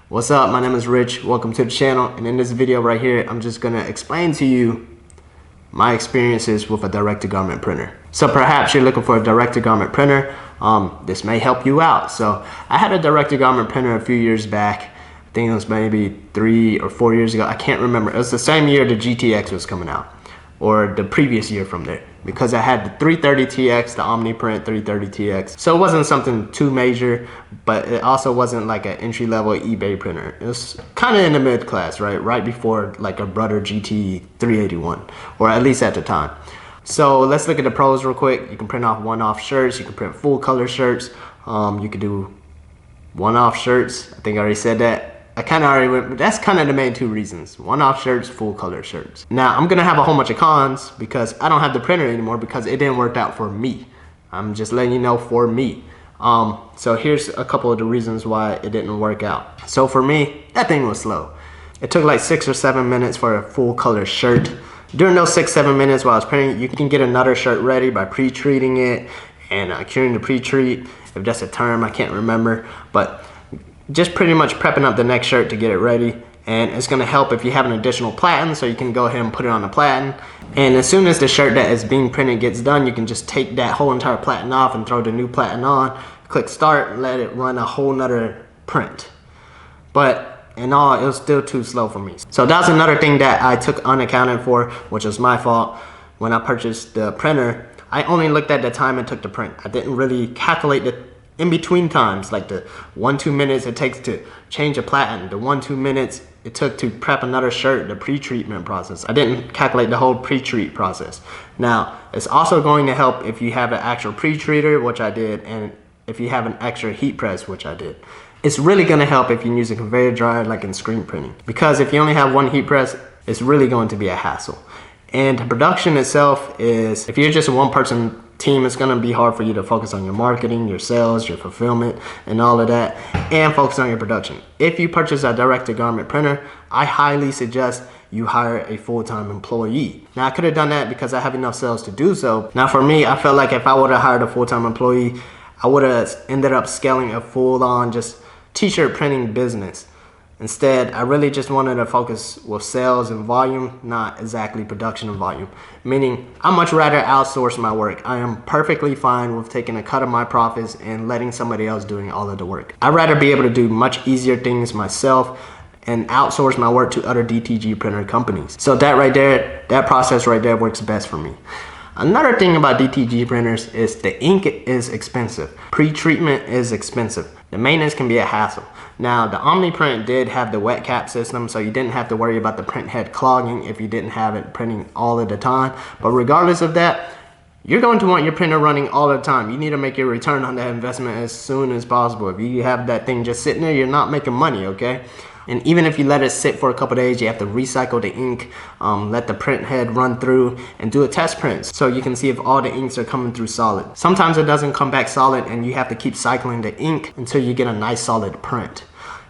What's up? My name is Rich. Welcome to the channel, and in this video right here I'm just gonna explain to you my experiences with a direct-to-garment printer. So perhaps you're looking for a direct-to-garment printer. This may help you out. So I had a direct-to-garment printer a few years back. I think it was maybe 3 or 4 years ago. I can't remember. It was the same year the GTX was coming out, or the previous year from there, because I had the 330TX, the OmniPrint 330TX. So it wasn't something too major, but it also wasn't like an entry-level eBay printer. It was kind of in the mid-class, right before like a Brother GT 381, or at least at the time. So let's look at the pros real quick. You can print off one-off shirts. You can print full color shirts. You can do one-off shirts. I think I already said that. I kind of already went, but that's kind of the main two reasons. One-off shirts, full color shirts. Now, I'm going to have a whole bunch of cons because I don't have the printer anymore because it didn't work out for me. I'm just letting you know, for me. So here's a couple of the reasons why it didn't work out. So for me, that thing was slow. It took like 6 or 7 minutes for a full color shirt. During those 6-7 minutes while I was printing, you can get another shirt ready by pre-treating it and curing the pre-treat, if that's a term, I can't remember. But just pretty much prepping up the next shirt to get it ready. And it's going to help if you have an additional platen, so you can go ahead and put it on the platen. And as soon as the shirt that is being printed gets done, you can just take that whole entire platen off and throw the new platen on, click start, and let it run a whole nother print. But in all, it was still too slow for me. So that's another thing that I took unaccounted for, which was my fault. When I purchased the printer, I only looked at the time it took to print. I didn't really calculate the in-between times, like the 1-2 minutes it takes to change a platen, the 1-2 minutes it took to prep another shirt, the pre-treatment process. I didn't calculate the whole pre-treat process. Now, it's also going to help if you have an actual pre-treater, which I did, and if you have an extra heat press, which I did. It's really going to help if you use a conveyor dryer like in screen printing, because if you only have one heat press, it's really going to be a hassle. And the production itself is, if you're just a one-person team, it's going to be hard for you to focus on your marketing, your sales, your fulfillment, and all of that, and focus on your production. If you purchase a direct-to-garment printer, I highly suggest you hire a full-time employee. Now, I could have done that because I have enough sales to do so. Now, for me, I felt like if I would have hired a full-time employee, I would have ended up scaling a full-on just t-shirt printing business. Instead, I really just wanted to focus with sales and volume, not exactly production and volume. Meaning, I much rather outsource my work. I am perfectly fine with taking a cut of my profits and letting somebody else doing all of the work. I'd rather be able to do much easier things myself and outsource my work to other DTG printer companies. So that right there, that process right there works best for me. Another thing about DTG printers is the ink is expensive. Pre-treatment is expensive. The maintenance can be a hassle. Now, the OmniPrint did have the wet cap system, so you didn't have to worry about the print head clogging if you didn't have it printing all of the time. But regardless of that, you're going to want your printer running all the time. You need to make your return on that investment as soon as possible. If you have that thing just sitting there, you're not making money, okay? And even if you let it sit for a couple days, you have to recycle the ink, let the print head run through, and do a test print so you can see if all the inks are coming through solid. Sometimes it doesn't come back solid, and you have to keep cycling the ink until you get a nice solid print.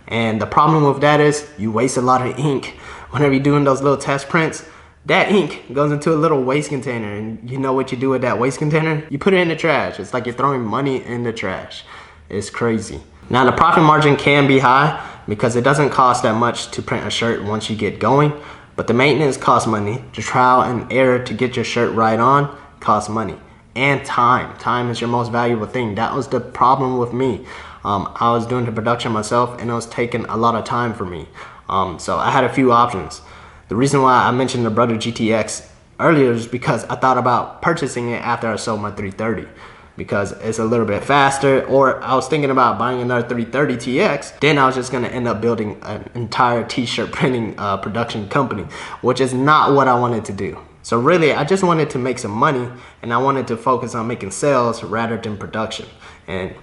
And the problem with that is you waste a lot of ink. Whenever you're doing those little test prints, that ink goes into a little waste container, and you know what you do with that waste container? You put it in the trash. It's like you're throwing money in the trash. It's crazy. Now, the profit margin can be high because it doesn't cost that much to print a shirt once you get going, but the maintenance costs money. The trial and error to get your shirt right on costs money. And time. Time is your most valuable thing. That was the problem with me. I was doing the production myself, and it was taking a lot of time for me. So I had a few options. The reason why I mentioned the Brother GTX earlier is because I thought about purchasing it after I sold my 330. Because it's a little bit faster, or I was thinking about buying another 330TX. Then I was just gonna end up building an entire t-shirt printing production company, which is not what I wanted to do. So really, I just wanted to make some money, and I wanted to focus on making sales rather than production. And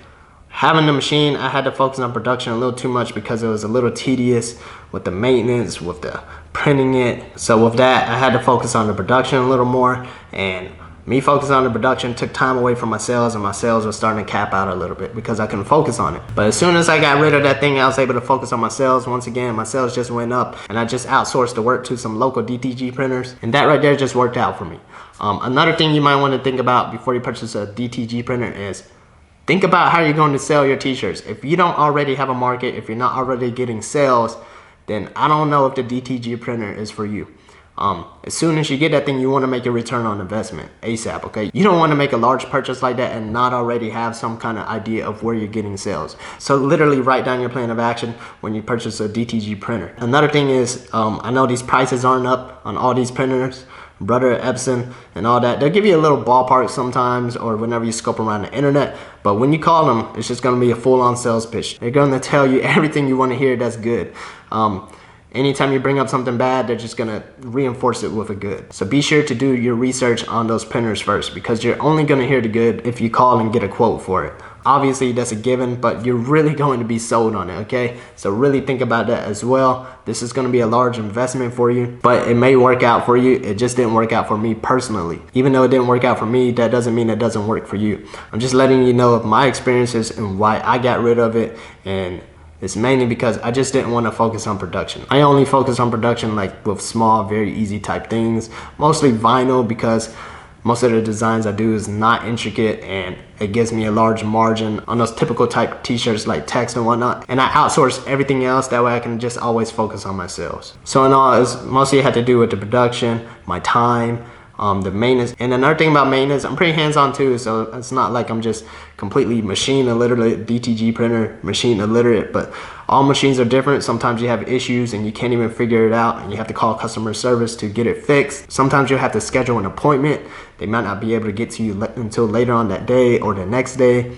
having the machine, I had to focus on production a little too much because it was a little tedious with the maintenance, with the printing it. So with that, I had to focus on the production a little more, and me focusing on the production took time away from my sales, and my sales were starting to cap out a little bit because I couldn't focus on it. But as soon as I got rid of that thing, I was able to focus on my sales. Once again, my sales just went up, and I just outsourced the work to some local DTG printers, and that right there just worked out for me. Another thing you might want to think about before you purchase a DTG printer is Think about how you're going to sell your t-shirts. If you don't already have a market, if you're not already getting sales, then I don't know if the DTG printer is for you. As soon as you get that thing, you want to make a return on investment ASAP, okay? You don't want to make a large purchase like that and not already have some kind of idea of where you're getting sales. So literally write down your plan of action when you purchase a DTG printer. Another thing is, I know these prices aren't up on all these printers, Brother, Epson, and all that. They'll give you a little ballpark sometimes or whenever you scope around the internet, but when you call them, it's just going to be a full-on sales pitch. They're going to tell you everything you want to hear that's good. Anytime you bring up something bad, they're just gonna reinforce it with a good. So be sure to do your research on those printers first, because you're only gonna hear the good if you call and get a quote for it. Obviously that's a given, but you're really going to be sold on it, okay? So really think about that as well. This is gonna be a large investment for you, but it may work out for you. It just didn't work out for me personally. Even though it didn't work out for me, that doesn't mean it doesn't work for you. I'm just letting you know of my experiences and why I got rid of it, and it's mainly because I just didn't want to focus on production. I only focus on production like with small, very easy type things, mostly vinyl, because most of the designs I do is not intricate and it gives me a large margin on those typical type t-shirts like text and whatnot. And I outsource everything else, that way I can just always focus on my sales. So in all, it's mostly had to do with the production, my time, the maintenance. And another thing about maintenance, I'm pretty hands-on too, so it's not like I'm just completely machine illiterate, DTG printer machine illiterate, but all machines are different. Sometimes you have issues and you can't even figure it out and you have to call customer service to get it fixed. Sometimes you'll have to schedule an appointment. They might not be able to get to you until later on that day or the next day,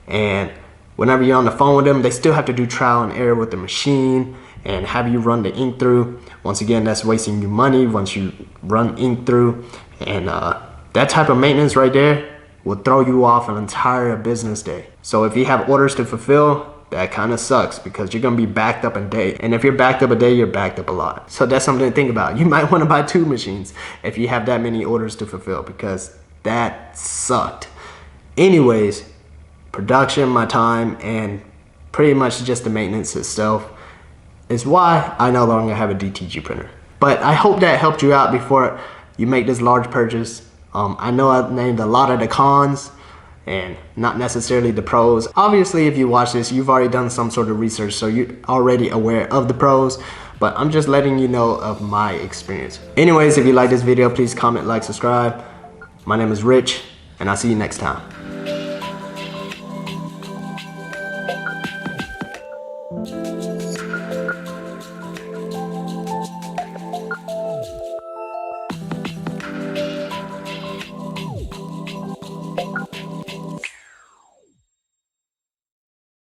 and whenever you're on the phone with them, they still have to do trial and error with the machine and have you run the ink through. Once again, that's wasting you money once you run ink through. And that type of maintenance right there will throw you off an entire business day. So if you have orders to fulfill, that kind of sucks because you're gonna be backed up a day. And if you're backed up a day, you're backed up a lot. So that's something to think about. You might want to buy 2 machines if you have that many orders to fulfill, because that sucked. Anyways, production, my time, and pretty much just the maintenance itself is why I no longer have a DTG printer. But I hope that helped you out before you make this large purchase. I know I named a lot of the cons and not necessarily the pros. Obviously, if you watch this, you've already done some sort of research, so you're already aware of the pros, but I'm just letting you know of my experience. Anyways, if you like this video, please comment, like, subscribe. My name is Rich, and I'll see you next time.